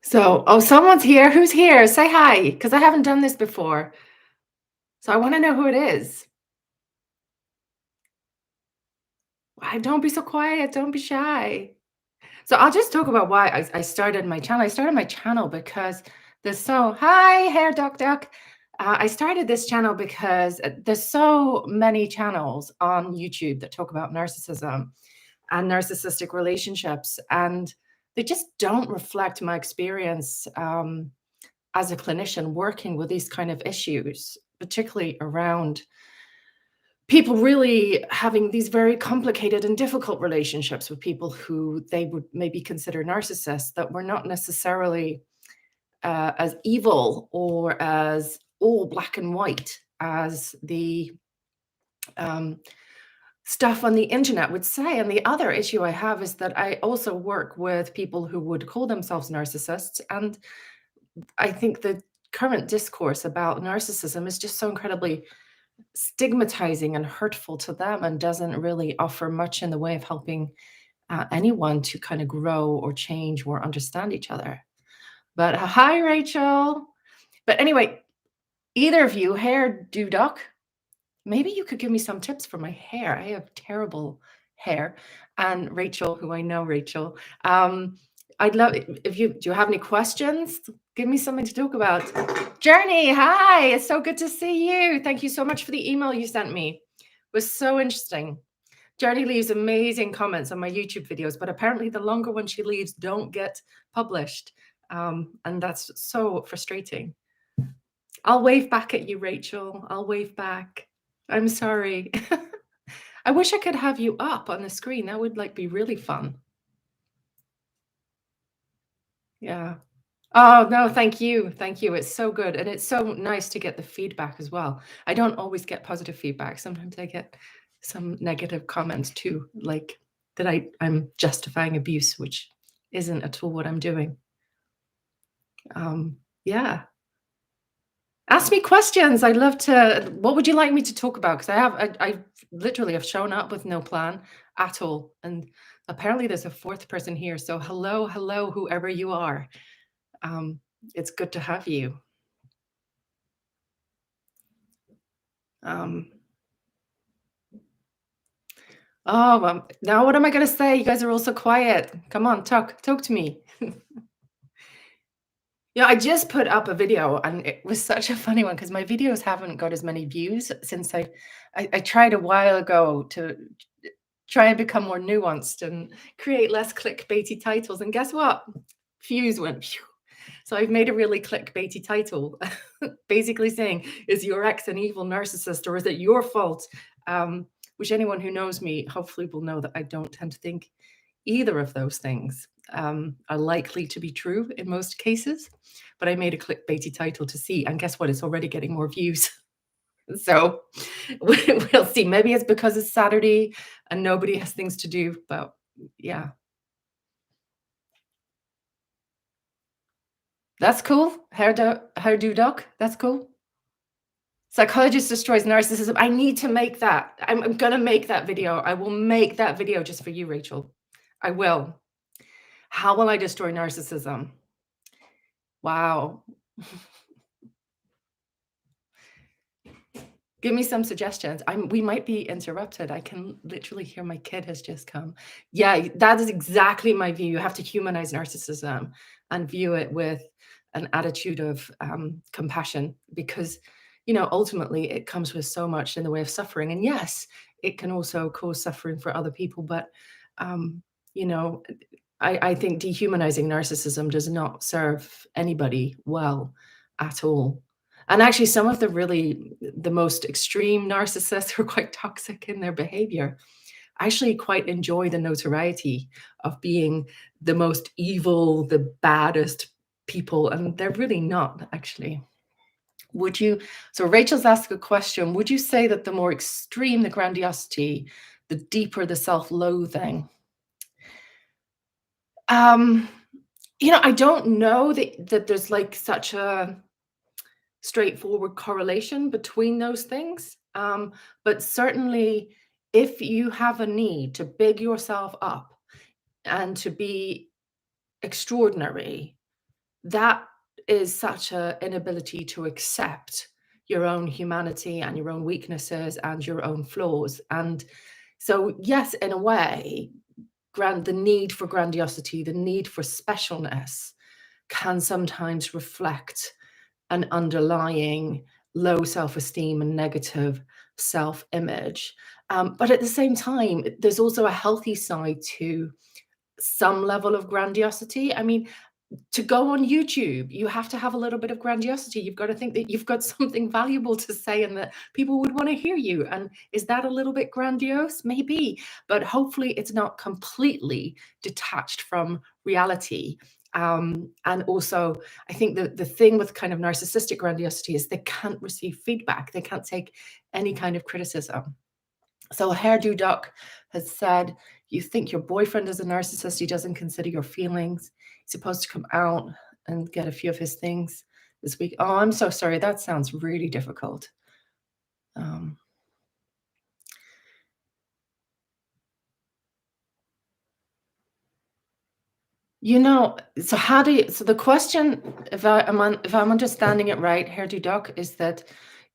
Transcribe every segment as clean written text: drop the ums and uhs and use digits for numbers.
So, oh, someone's here. Who's here? Say hi, because I haven't done this before. So I want to know who it is. Don't be so quiet. Don't be shy. So I'll just talk about why I started my channel. I started my channel because hi, Hair Duck Duck. I started this channel because there's so many channels on YouTube that talk about narcissism and narcissistic relationships, and they just don't reflect my experience as a clinician working with these kind of issues, particularly around people really having these very complicated and difficult relationships with people who they would maybe consider narcissists that were not necessarily as evil or as all black and white as the um, stuff on the internet would say. And the other issue I have is that I also work with people who would call themselves narcissists. And I think the current discourse about narcissism is just so incredibly stigmatizing and hurtful to them and doesn't really offer much in the way of helping anyone to kind of grow or change or understand each other. But hi, Rachel. But anyway, either of you, hair doodock, maybe you could give me some tips for my hair. I have terrible hair. And Rachel, who I know, Rachel, I'd love if you do you have any questions? Give me something to talk about. Journey, hi. It's so good to see you. Thank you so much for the email you sent me. It was so interesting. Journey leaves amazing comments on my YouTube videos, but apparently the longer ones she leaves don't get published. And that's so frustrating. I'll wave back at you, Rachel. I'll wave back. I'm sorry. I wish I could have you up on the screen. That would be really fun. Yeah. Oh, no, thank you. Thank you. It's so good. And it's so nice to get the feedback as well. I don't always get positive feedback. Sometimes I get some negative comments too, like that I'm justifying abuse, which isn't at all what I'm doing. Yeah. Ask me questions. I'd love to. What would you like me to talk about? Because I literally have shown up with no plan at all. And apparently there's a fourth person here. So hello, hello, whoever you are. Um, it's good to have you. Um, now what am I going to say? You guys are all so quiet. Come on, talk to me. Yeah, I just put up a video and it was such a funny one because my videos haven't got as many views since I tried a while ago to try and become more nuanced and create less clickbaity titles. And guess what? Views went phew. So I've made a really clickbaity title, basically saying, is your ex an evil narcissist or is it your fault? Which anyone who knows me hopefully will know that I don't tend to think either of those things are likely to be true in most cases. But I made a clickbaity title to see, and guess what? It's already getting more views. So we'll see. Maybe it's because it's Saturday and nobody has things to do, but yeah. That's cool. Hairdo doc. That's cool. Psychologist destroys narcissism. I need to make that. I'm gonna make that video. I will make that video just for you, Rachel. I will. How will I destroy narcissism? Wow. Give me some suggestions. We might be interrupted. I can literally hear my kid has just come. Yeah, that is exactly my view. You have to humanize narcissism and view it with an attitude of compassion because, ultimately it comes with so much in the way of suffering. And yes, it can also cause suffering for other people. But, um, you know, I think dehumanizing narcissism does not serve anybody well at all. And actually, some of the most extreme narcissists who are quite toxic in their behavior actually quite enjoy the notoriety of being the most evil, the baddest people, and they're really not actually. Would you? So Rachel's asked a question. Would you say that the more extreme the grandiosity, the deeper the self-loathing? Um, I don't know that there's such a straightforward correlation between those things. But certainly, if you have a need to big yourself up and to be extraordinary, that is such a inability to accept your own humanity and your own weaknesses and your own flaws. And so, yes, in a way, the need for grandiosity, the need for specialness can sometimes reflect an underlying low self-esteem and negative self-image. But at the same time, there's also a healthy side to some level of grandiosity. I mean, to go on YouTube, you have to have a little bit of grandiosity. You've got to think that you've got something valuable to say and that people would want to hear you. And is that a little bit grandiose? Maybe, but hopefully it's not completely detached from reality. And also, I think the thing with kind of narcissistic grandiosity is they can't receive feedback. They can't take any kind of criticism. So Hairdo Duck has said, you think your boyfriend is a narcissist, he doesn't consider your feelings. He's supposed to come out and get a few of his things this week. Oh, I'm so sorry. That sounds really difficult. Um, so how do you, so the question, if I'm understanding it right, Hairdo Duck, is that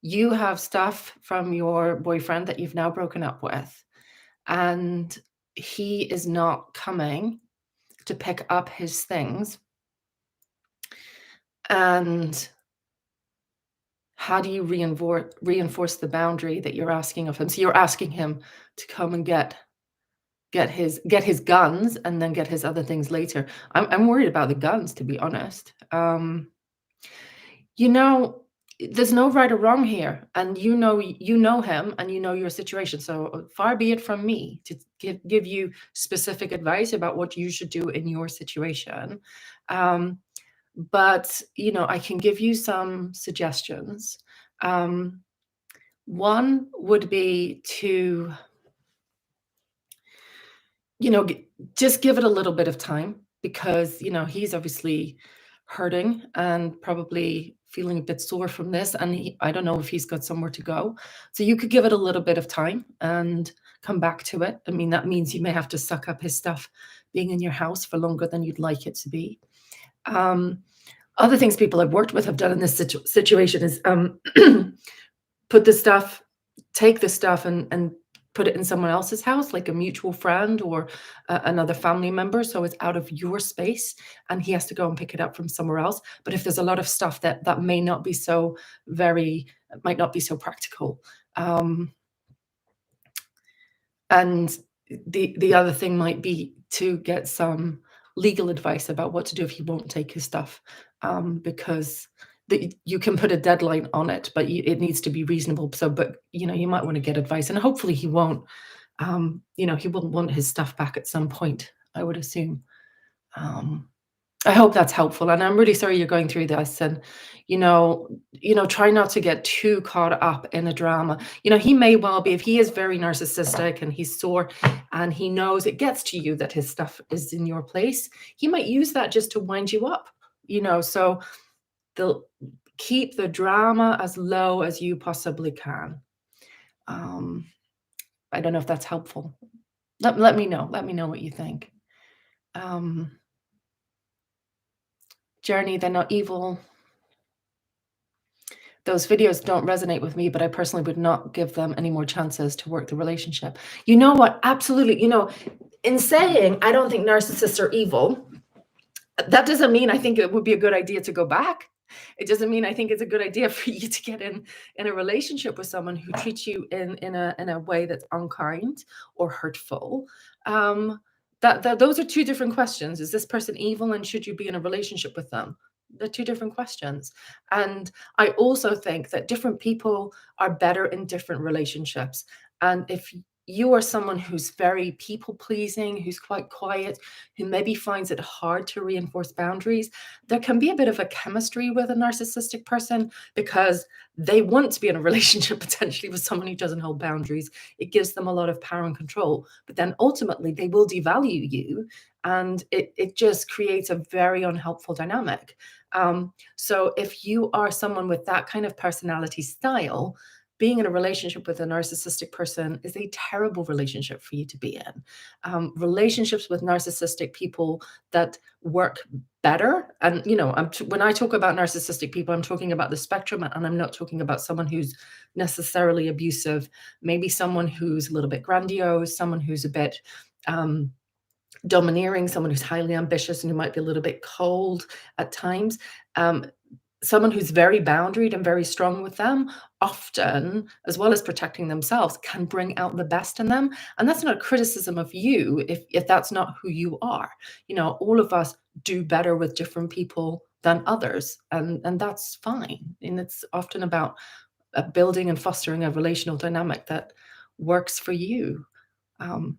you have stuff from your boyfriend that you've now broken up with, and he is not coming to pick up his things. And how do you reinforce the boundary that you're asking of him? So you're asking him to come and get his guns and then get his other things later. I'm worried about the guns, to be honest. You know, there's no right or wrong here, and you know him and you know your situation. So far be it from me to give you specific advice about what you should do in your situation. But I can give you some suggestions. One would be to just give it a little bit of time, because he's obviously hurting and probably feeling a bit sore from this, and I don't know if he's got somewhere to go. So you could give it a little bit of time and come back to it. I mean, that means you may have to suck up his stuff being in your house for longer than you'd like it to be. Other things people I've worked with have done in this situation is put the stuff, take the stuff and put it in someone else's house, like a mutual friend or another family member. So it's out of your space and he has to go and pick it up from somewhere else. But if there's a lot of stuff that may not be so might not be so practical. And the other thing might be to get some legal advice about what to do if he won't take his stuff, because you can put a deadline on it, but it needs to be reasonable. So, but you might want to get advice, and hopefully he won't. He will want his stuff back at some point, I would assume. I hope that's helpful, and I'm really sorry you're going through this. And try not to get too caught up in a drama. He may well be, if he is very narcissistic and he's sore, and he knows it gets to you that his stuff is in your place, he might use that just to wind you up. So they'll keep the drama as low as you possibly can. I don't know if that's helpful. Let me know. Let me know what you think. Journey, they're not evil. Those videos don't resonate with me, but I personally would not give them any more chances to work the relationship. You know what? Absolutely. In saying I don't think narcissists are evil, that doesn't mean I think it would be a good idea to go back. It doesn't mean I think it's a good idea for you to get in a relationship with someone who treats you in a way that's unkind or hurtful. Those are two different questions. Is this person evil, and should you be in a relationship with them? They're two different questions. And I also think that different people are better in different relationships. And if you are someone who's very people pleasing, who's quite quiet, who maybe finds it hard to reinforce boundaries, there can be a bit of a chemistry with a narcissistic person, because they want to be in a relationship potentially with someone who doesn't hold boundaries. It gives them a lot of power and control, but then ultimately they will devalue you, and it just creates a very unhelpful dynamic. So if you are someone with that kind of personality style, being in a relationship with a narcissistic person is a terrible relationship for you to be in. Relationships with narcissistic people that work better. And when I talk about narcissistic people, I'm talking about the spectrum, and I'm not talking about someone who's necessarily abusive. Maybe someone who's a little bit grandiose, someone who's a bit um, domineering, someone who's highly ambitious and who might be a little bit cold at times. Um, Someone who's very boundaried and very strong with them, often, as well as protecting themselves, can bring out the best in them. And that's not a criticism of you if that's not who you are. All of us do better with different people than others, and that's fine. And it's often about building and fostering a relational dynamic that works for you. Um,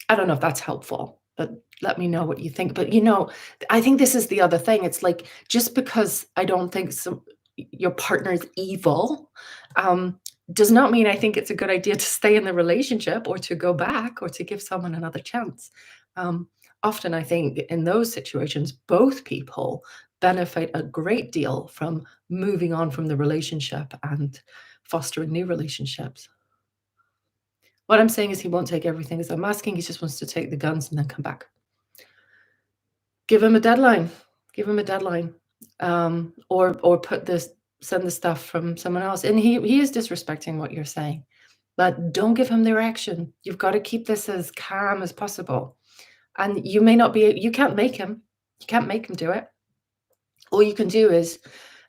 I don't know if that's helpful, but let me know what you think. But I think this is the other thing. It's like, just because I don't think your partner is evil, um, does not mean I think it's a good idea to stay in the relationship or to go back or to give someone another chance. Um, Often, I think in those situations, both people benefit a great deal from moving on from the relationship and fostering new relationships. What I'm saying is he won't take everything as I'm asking. He just wants to take the guns and then come back. Give him a deadline. Give him a deadline. Or send the stuff from someone else. And he is disrespecting what you're saying. But don't give him the reaction. You've got to keep this as calm as possible. And you can't make him. You can't make him do it. All you can do is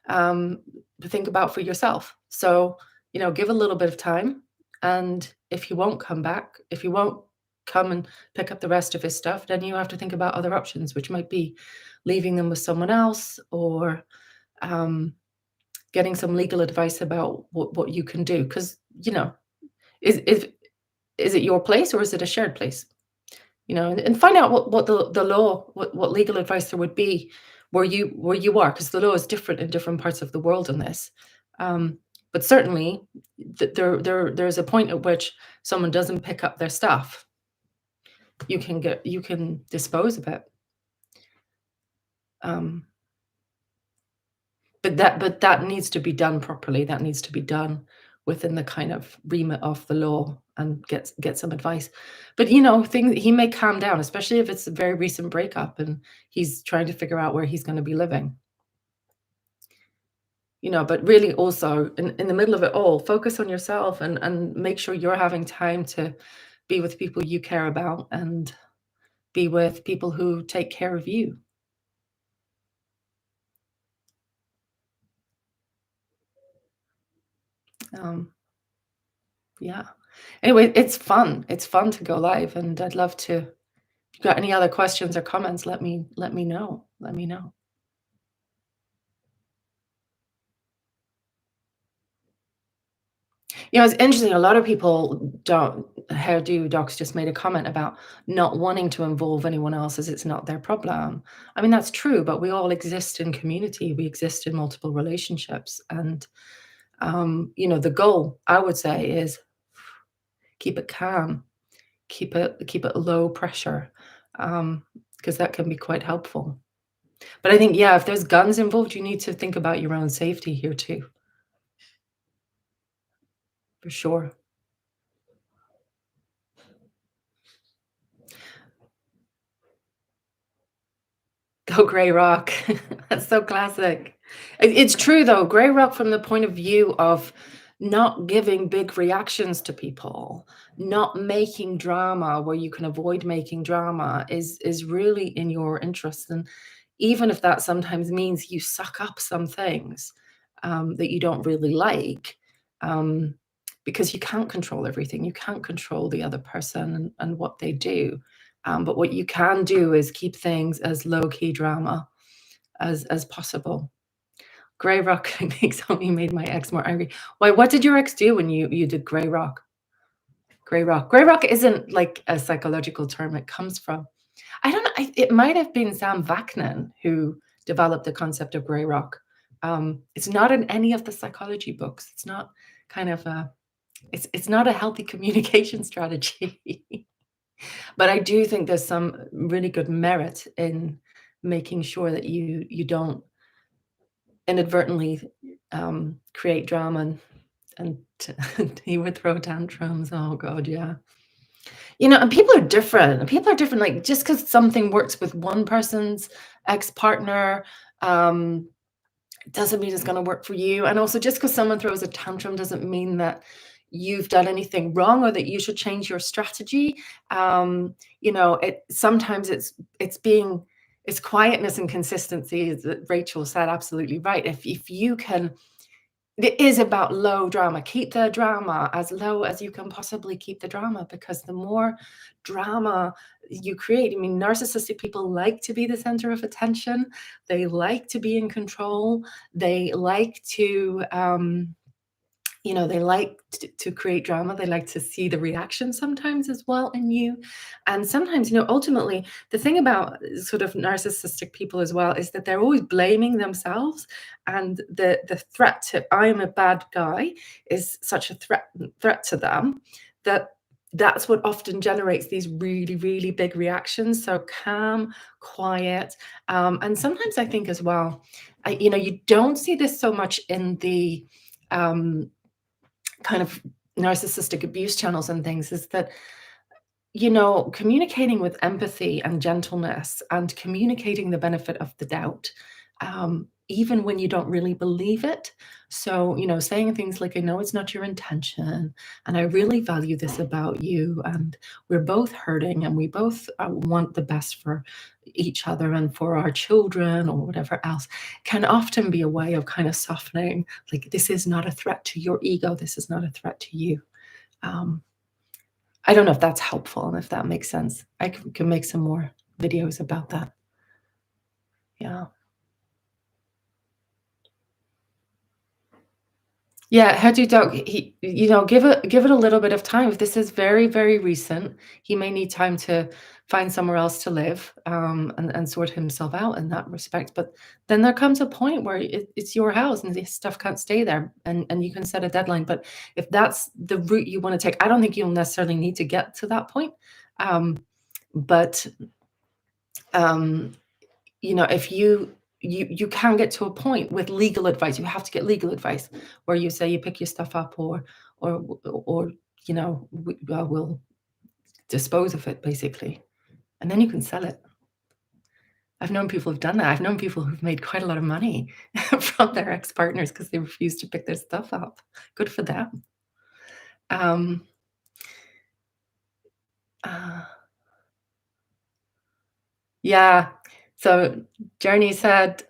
think about for yourself. So, give a little bit of time. And if he won't come back, if he won't come and pick up the rest of his stuff, then you have to think about other options, which might be leaving them with someone else, or getting some legal advice about what you can do. Because, is, is, is it your place or is it a shared place? And find out what the law, what legal advice there would be where you are, because the law is different in different parts of the world on this. But certainly, there's a point at which someone doesn't pick up their stuff. You can dispose of it. But that needs to be done properly. That needs to be done within the kind of remit of the law, and get some advice. But he may calm down, especially if it's a very recent breakup and he's trying to figure out where he's going to be living. But really, also in the middle of it all, focus on yourself and make sure you're having time to be with people you care about and be with people who take care of you. Yeah. Anyway, it's fun. It's fun to go live, and I'd love to. If you got any other questions or comments, let me know. Let me know. It's interesting. A lot of people don't. Hairdo Docs just made a comment about not wanting to involve anyone else as it's not their problem. I mean, that's true, but we all exist in community. We exist in multiple relationships, and the goal, I would say, is keep it calm, keep it low pressure, because that can be quite helpful. But I think, yeah, if there's guns involved, you need to think about your own safety here too, for sure. Go Grey Rock. That's so classic. It's true though, Grey Rock, from the point of view of not giving big reactions to people, not making drama where you can avoid making drama, is really in your interest. And even if that sometimes means you suck up some things that you don't really like, um, because you can't control everything. You can't control the other person and what they do. But what you can do is keep things as low key drama as possible. Grey Rock makes me made my ex more angry. Why? What did your ex do when you did Grey Rock? Grey Rock. Grey Rock isn't like a psychological term. It comes from, I don't know. It might have been Sam Vaknin who developed the concept of Grey Rock. It's not in any of the psychology books. It's not kind of a. It's not a healthy communication strategy. But I do think there's some really good merit in making sure that you don't inadvertently create drama, and he would throw tantrums. Oh God, yeah. And people are different. People are different. Like just because something works with one person's ex-partner, um, doesn't mean it's going to work for you. And also, just because someone throws a tantrum doesn't mean that you've done anything wrong or that you should change your strategy. It sometimes it's quietness and consistency, as Rachel said, absolutely right. If you can, it is about low drama. Keep the drama as low as you can possibly keep the drama, because the more drama you create, I mean, narcissistic people like to be the center of attention. They like to be in control. They like to, they like to create drama. They like to see the reaction sometimes as well in you. And sometimes, ultimately, the thing about sort of narcissistic people as well is that they're always blaming themselves. And the threat to I am a bad guy is such a threat to them that that's what often generates these really, really big reactions. So calm, quiet. And sometimes I think as well, you don't see this so much in the um, kind of narcissistic abuse channels and things, is that communicating with empathy and gentleness and communicating the benefit of the doubt, even when you don't really believe it. So, saying things like, I know it's not your intention, and I really value this about you, and we're both hurting, and we both want the best for each other and for our children or whatever else, can often be a way of kind of softening, like, this is not a threat to your ego, this is not a threat to you. Um, I don't know if that's helpful and if that makes sense. I can make some more videos about that. Yeah. Yeah, head to dog, give it a little bit of time. If this is very, very recent, he may need time to find somewhere else to live, and sort himself out in that respect. But then there comes a point where it's your house and this stuff can't stay there, and you can set a deadline. But if that's the route you want to take, I don't think you'll necessarily need to get to that point. Um, but um, if you can get to a point with legal advice, you have to get legal advice where you say you pick your stuff up, or we'll dispose of it basically, and then you can sell it. I've known people who've done that. I've known people who've made quite a lot of money from their ex-partners because they refused to pick their stuff up. Good for them. Um, uh, yeah. So Journey said,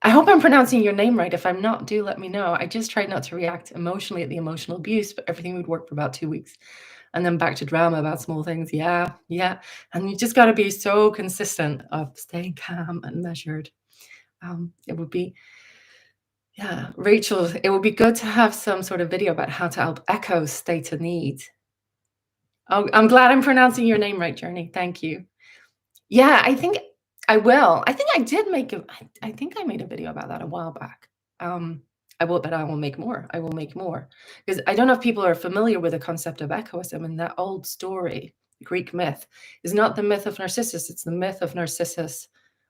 I hope I'm pronouncing your name right. If I'm not, do let me know. I just tried not to react emotionally at the emotional abuse, but everything would work for about 2 weeks. And then back to drama about small things. Yeah, yeah. And you just got to be so consistent of staying calm and measured. It would be, yeah, Rachel, it would be good to have some sort of video about how to help echo state of need. Oh, I'm glad I'm pronouncing your name right, Journey. Thank you. Yeah, I think I will. I think I did make a I think I made a video about that a while back. I will make more. I will make more. Because I don't know if people are familiar with the concept of echoism, and that old story, Greek myth, is not the myth of Narcissus, it's the myth of Narcissus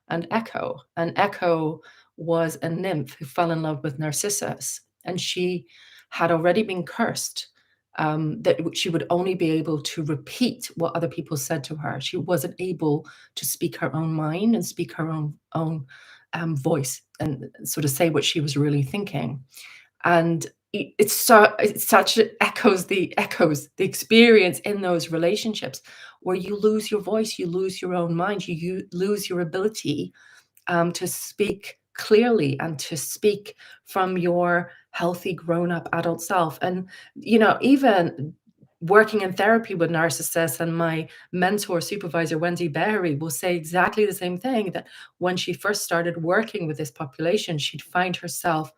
and Echo. And Echo was a nymph who fell in love with Narcissus, and she had already been cursed, that she would only be able to repeat what other people said to her. She wasn't able to speak her own mind and speak her own voice and sort of say what she was really thinking. And it's such echoes the experience in those relationships where you lose your voice, you lose your own mind, you lose your ability to speak clearly and to speak from your healthy grown-up adult self. And even working in therapy with narcissists, and my mentor supervisor Wendy Berry will say exactly the same thing, that when she first started working with this population, she'd find herself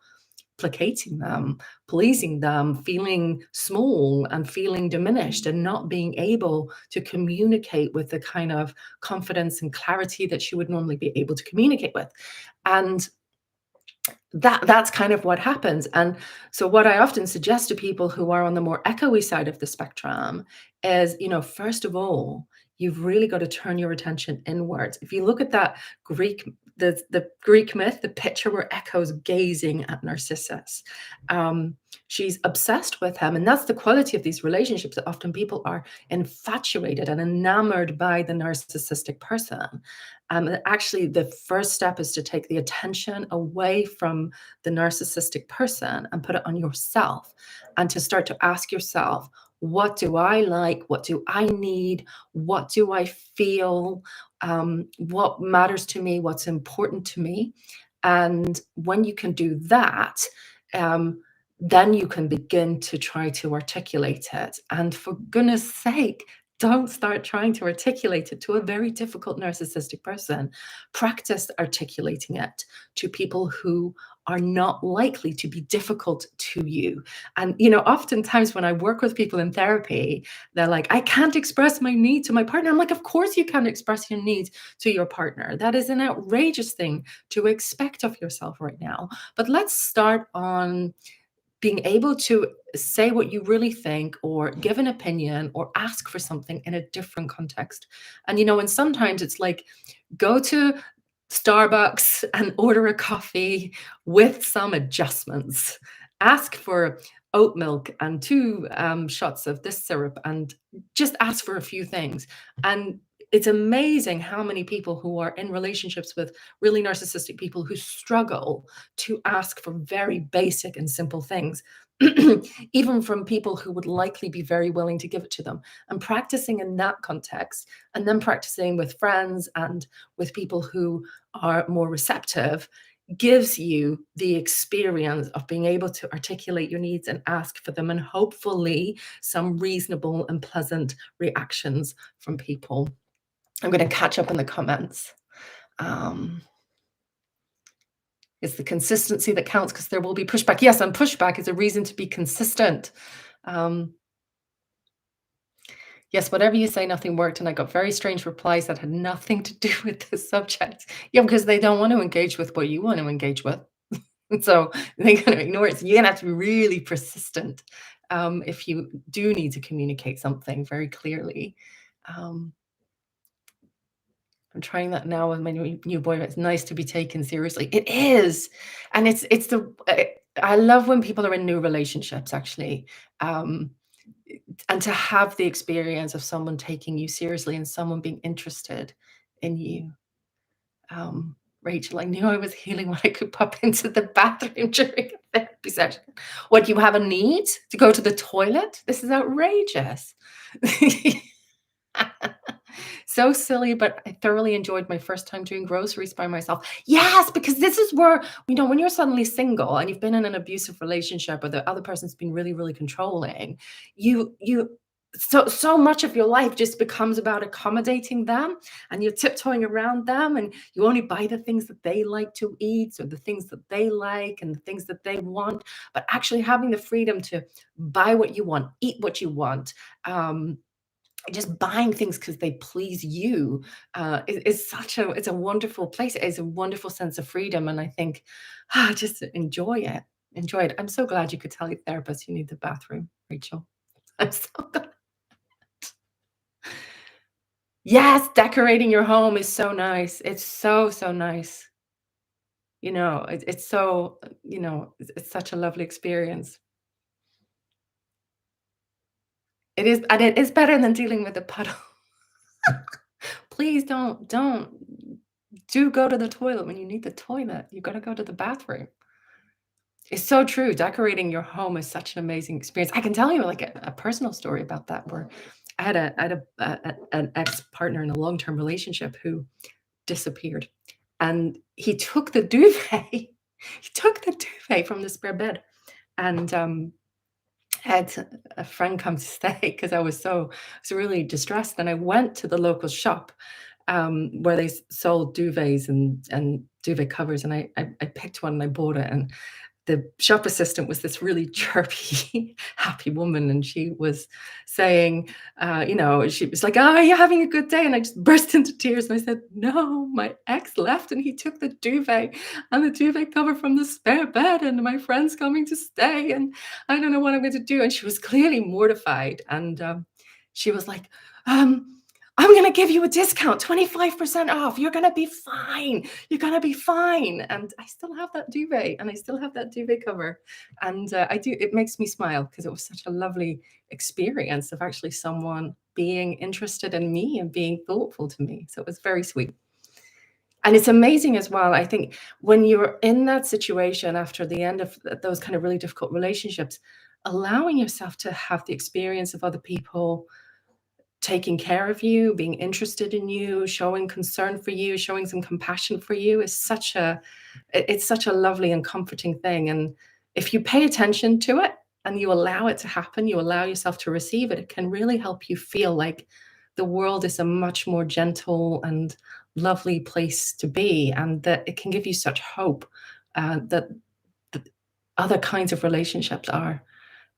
placating them, pleasing them, feeling small and feeling diminished, and not being able to communicate with the kind of confidence and clarity that she would normally be able to communicate with. And that's kind of what happens. And so what I often suggest to people who are on the more echoey side of the spectrum is, first of all, You've really got to turn your attention inwards. If you look at that Greek, the Greek myth, the picture where Echo's gazing at Narcissus, um, she's obsessed with him, and that's the quality of these relationships. That often people are infatuated and enamored by the narcissistic person. Actually, the first step is to take the attention away from the narcissistic person and put it on yourself, and to start to ask yourself, what do I like? What do I need? What do I feel? What matters to me? What's important to me? And when you can do that, um, then you can begin to try to articulate it. And for goodness sake, don't start trying to articulate it to a very difficult narcissistic person. Practice articulating it to people who are not likely to be difficult to you. And, oftentimes when I work with people in therapy, they're like, I can't express my need to my partner. I'm like, of course you can't express your needs to your partner. That is an outrageous thing to expect of yourself right now. But let's start on being able to say what you really think, or give an opinion, or ask for something in a different context. And sometimes it's like, go to Starbucks and order a coffee with some adjustments. Ask for oat milk and two shots of this syrup, and just ask for a few things. And it's amazing how many people who are in relationships with really narcissistic people who struggle to ask for very basic and simple things, even from people who would likely be very willing to give it to them. And practicing in that context, and then practicing with friends and with people who are more receptive, gives you the experience of being able to articulate your needs and ask for them, and hopefully some reasonable and pleasant reactions from people. I'm going to catch up in the comments. Um, it's the consistency that counts, because there will be pushback. Yes, and pushback is a reason to be consistent. Um, yes, whatever you say, nothing worked. And I got very strange replies that had nothing to do with the subject. Yeah, because they don't want to engage with what you want to engage with. And so they're going to ignore it. So you're going to have to be really persistent if you do need to communicate something very clearly. Um, I'm trying that now with my new boy. It's nice to be taken seriously. It is, and I love when people are in new relationships, actually, um, and to have the experience of someone taking you seriously and someone being interested in you. Rachel, I knew I was healing when I could pop into the bathroom during a therapy session. What, you have a need to go to the toilet? This is outrageous. So silly, but I thoroughly enjoyed my first time doing groceries by myself. Yes, because this is where, when you're suddenly single and you've been in an abusive relationship, or the other person's been really, really controlling, you so much of your life just becomes about accommodating them, and you're tiptoeing around them, and you only buy the things that they like to eat, or the things that they like, and the things that they want. But actually having the freedom to buy what you want, eat what you want, just buying things because they please you, is it's a wonderful place. It's a wonderful sense of freedom, and I think, just enjoy it. Enjoy it. I'm so glad you could tell your therapist you need the bathroom, Rachel. I'm so glad. Yes, decorating your home is so nice. It's so, so nice. It's so, it's such a lovely experience. It is, and it is better than dealing with a puddle. Please don't do go to the toilet when you need the toilet. You gotta go to the bathroom. It's so true. Decorating your home is such an amazing experience. I can tell you like a personal story about that, where an ex-partner in a long-term relationship who disappeared. And he took the duvet, he took the duvet from the spare bed, and had a friend come to stay because I was really distressed. And I went to the local shop, where they sold duvets and duvet covers, and I picked one and I bought it. And the shop assistant was this really chirpy, happy woman, and she was saying, she was like, "Oh, are you having a good day?" And I just burst into tears, and I said, "No, my ex left, and he took the duvet and the duvet cover from the spare bed, and my friend's coming to stay, and I don't know what I'm going to do." And she was clearly mortified, and she was like, um, I'm gonna give you a discount, 25% off. You're gonna be fine. You're gonna be fine. And I still have that duvet and I still have that duvet cover. And I do, it makes me smile because it was such a lovely experience of actually someone being interested in me and being thoughtful to me. So it was very sweet. And it's amazing as well. I think when you're in that situation after the end of those kind of really difficult relationships, allowing yourself to have the experience of other people taking care of you, being interested in you, showing concern for you, showing some compassion for you is such a it's such a lovely and comforting thing. And if you pay attention to it and you allow it to happen, you allow yourself to receive it, it can really help you feel like the world is a much more gentle and lovely place to be, and that it can give you such hope that other kinds of relationships are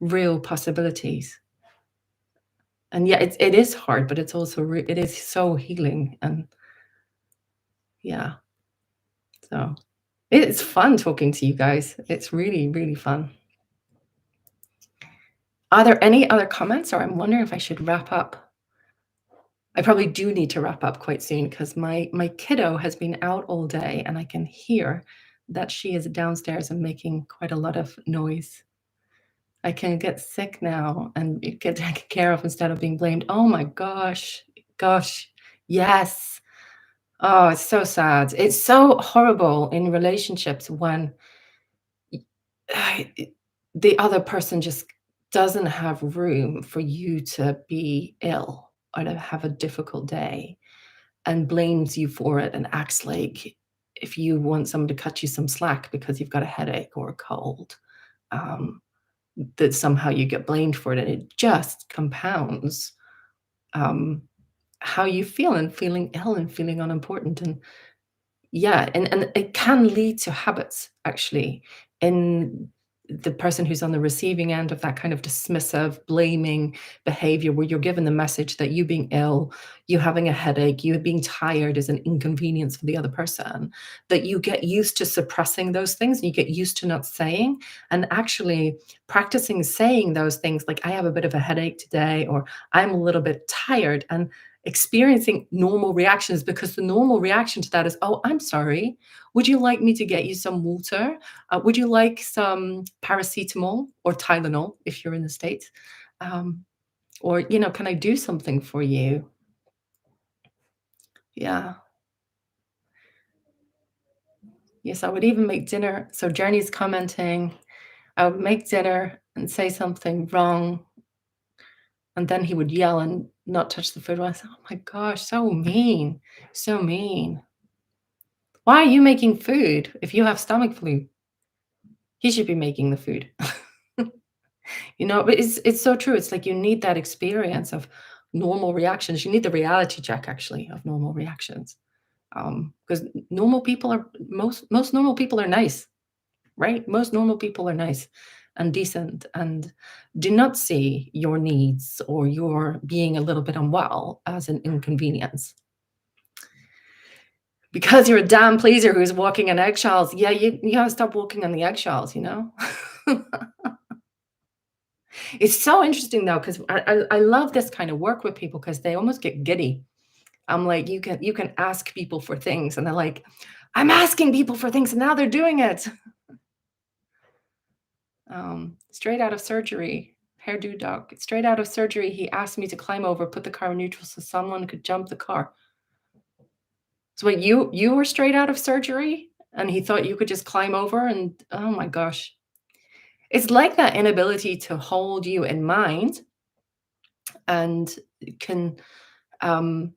real possibilities. And yeah, it is hard, but it's also it is so healing. And yeah, so it's fun talking to you guys. It's really, really fun. Are there any other comments, or I'm wondering if I should wrap up? I probably do need to wrap up quite soon because my kiddo has been out all day and I can hear that she is downstairs and making quite a lot of noise. I can get sick now and get taken care of instead of being blamed. Oh my gosh. Gosh. Yes. Oh, it's so sad. It's so horrible in relationships when y- the other person just doesn't have room for you to be ill or to have a difficult day and blames you for it and acts like if you want someone to cut you some slack because you've got a headache or a cold, um, that somehow you get blamed for it. And it just compounds um, how you feel and feeling ill and feeling unimportant. And yeah, and it can lead to habits actually in the person who's on the receiving end of that kind of dismissive, blaming behavior where you're given the message that you being ill, you having a headache, you being tired is an inconvenience for the other person, that you get used to suppressing those things and you get used to not saying, and actually practicing saying those things like, I have a bit of a headache today, or I'm a little bit tired, and experiencing normal reactions, because the normal reaction to that is, oh, I'm sorry. Would you like me to get you some water? Would you like some paracetamol or Tylenol if you're in the States? Um, or, can I do something for you? Yeah. Yes, I would even make dinner. So Journey's commenting, I would make dinner and say something wrong. And then he would yell and not touch the food. I said, oh my gosh, so mean. So mean. Why are you making food if you have stomach flu? He should be making the food. But it's so true. It's like you need that experience of normal reactions. You need the reality check actually of normal reactions. Because normal people are most normal people are nice, right? Most normal people are nice and decent and do not see your needs or your being a little bit unwell as an inconvenience. Because you're a damn pleaser who's walking on eggshells. Yeah, you gotta stop walking on the eggshells. It's so interesting though, because I love this kind of work with people because they almost get giddy. I'm like, you can ask people for things, and they're like, I'm asking people for things, and now they're doing it. Straight out of surgery, hairdo doc. Straight out of surgery, he asked me to climb over, put the car in neutral so someone could jump the car. So wait, you were straight out of surgery, and he thought you could just climb over, and oh my gosh. It's like that inability to hold you in mind and can um,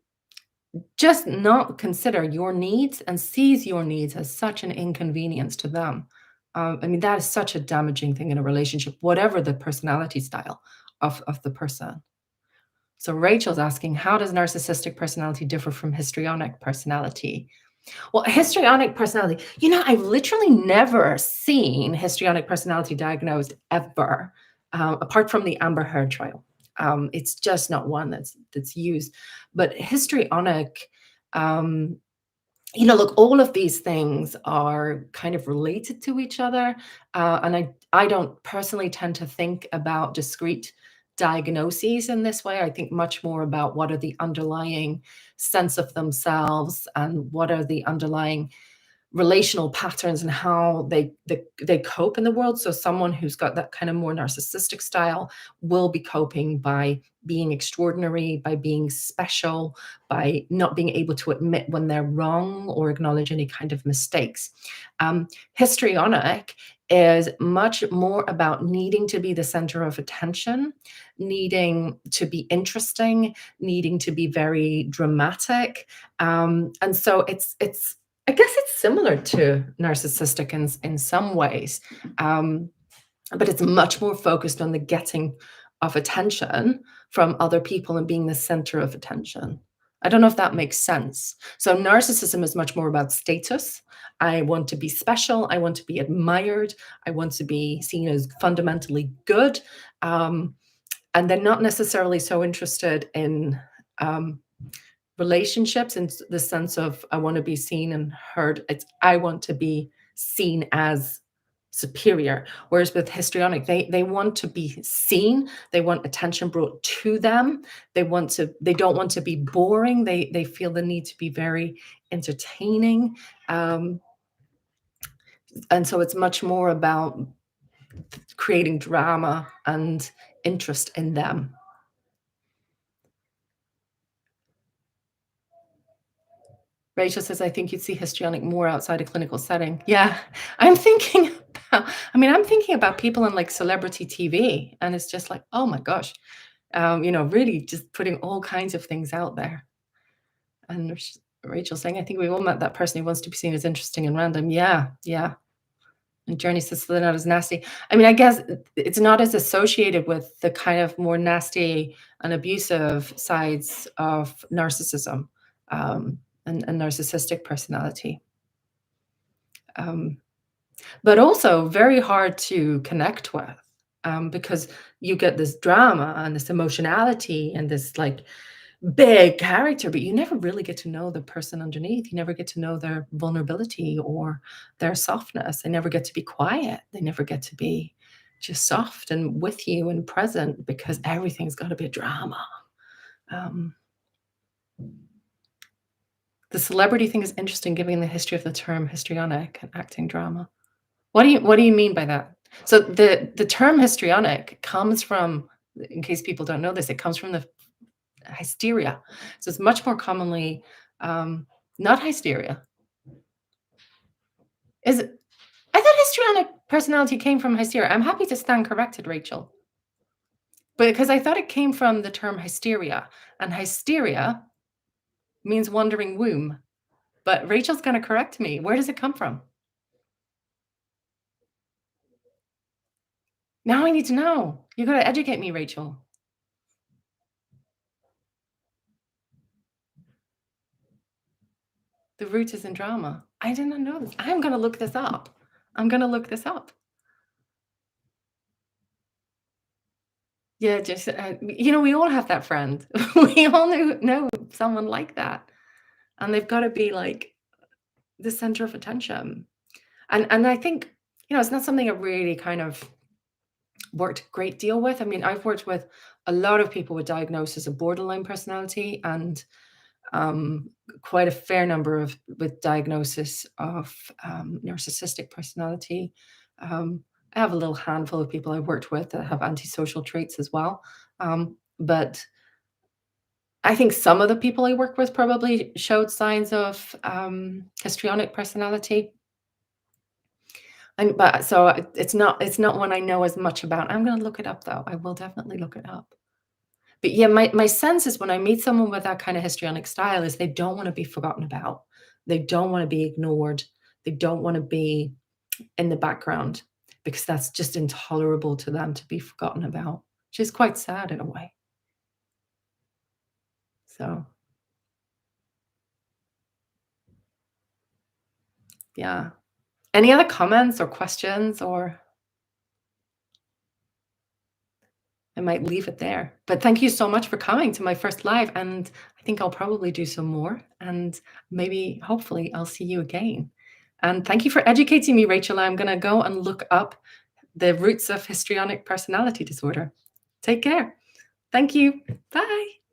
just not consider your needs and sees your needs as such an inconvenience to them. I mean, that is such a damaging thing in a relationship, whatever the personality style of the person. So Rachel's asking, how does narcissistic personality differ from histrionic personality? Well, histrionic personality, I've literally never seen histrionic personality diagnosed ever, apart from the Amber Heard trial. It's just not one that's used. But histrionic, um, look, all of these things are kind of related to each other, and I don't personally tend to think about discrete diagnoses in this way. I think much more about what are the underlying sense of themselves and what are the underlying relational patterns and how they cope in the world. So someone who's got that kind of more narcissistic style will be coping by being extraordinary, by being special, by not being able to admit when they're wrong or acknowledge any kind of mistakes. Histrionic is much more about needing to be the center of attention, needing to be interesting, needing to be very dramatic. And so it's I guess it's similar to narcissistic in some ways, um, but it's much more focused on the getting of attention from other people and being the center of attention. I don't know if that makes sense. So narcissism is much more about status. I want to be special. I want to be admired. I want to be seen as fundamentally good. Um, and they're not necessarily so interested in um, relationships in the sense of I want to be seen and heard. It's I want to be seen as superior. Whereas with histrionic, they want to be seen. They want attention brought to them. They don't want to be boring. They feel the need to be very entertaining. Um, and so it's much more about creating drama and interest in them. Rachel says, I think you'd see histrionic more outside a clinical setting. Yeah. I'm thinking I'm thinking about people on like celebrity TV, and it's just like, oh my gosh, really just putting all kinds of things out there. And Rachel saying, I think we all met that person who wants to be seen as interesting and random. Yeah. Yeah. And Journey says, so they're not as nasty. I mean, I guess it's not as associated with the kind of more nasty and abusive sides of narcissism, um, and narcissistic personality. Um, but also very hard to connect with, because you get this drama and this emotionality and this like big character, but you never really get to know the person underneath. You never get to know their vulnerability or their softness. They never get to be quiet. They never get to be just soft and with you and present because everything's got to be drama. Um, the celebrity thing is interesting, given the history of the term histrionic and acting drama. What do you mean by that? So the term histrionic comes from, in case people don't know this, it comes from the hysteria. So it's much more commonly, not hysteria. Is it? I thought histrionic personality came from hysteria. I'm happy to stand corrected, Rachel. But because I thought it came from the term hysteria, and hysteria means wandering womb. But Rachel's gonna correct me. Where does it come from? Now I need to know. You gotta educate me, Rachel. The root is in drama. I did not know this. I'm gonna look this up. I'm gonna look this up. Yeah, just, we all have that friend. We all know someone like that, and they've gotta be, like, the center of attention. And I think, it's not something I really kind of worked a great deal with. I mean, I've worked with a lot of people with diagnosis of borderline personality and, um, quite a fair number of with diagnosis of, narcissistic personality. I have a little handful of people I've worked with that have antisocial traits as well. But I think some of the people I work with probably showed signs of, histrionic personality. And but so it's not one I know as much about. I'm gonna look it up though. I will definitely look it up. But yeah, my sense is when I meet someone with that kind of histrionic style is they don't want to be forgotten about. They don't want to be ignored. They don't want to be in the background because that's just intolerable to them to be forgotten about, which is quite sad in a way. So yeah. Any other comments or questions, or I might leave it there. But thank you so much for coming to my first live, and I think I'll probably do some more, and maybe, hopefully, I'll see you again. And thank you for educating me, Rachel. I'm gonna go and look up the roots of histrionic personality disorder. Take care. Thank you. Bye.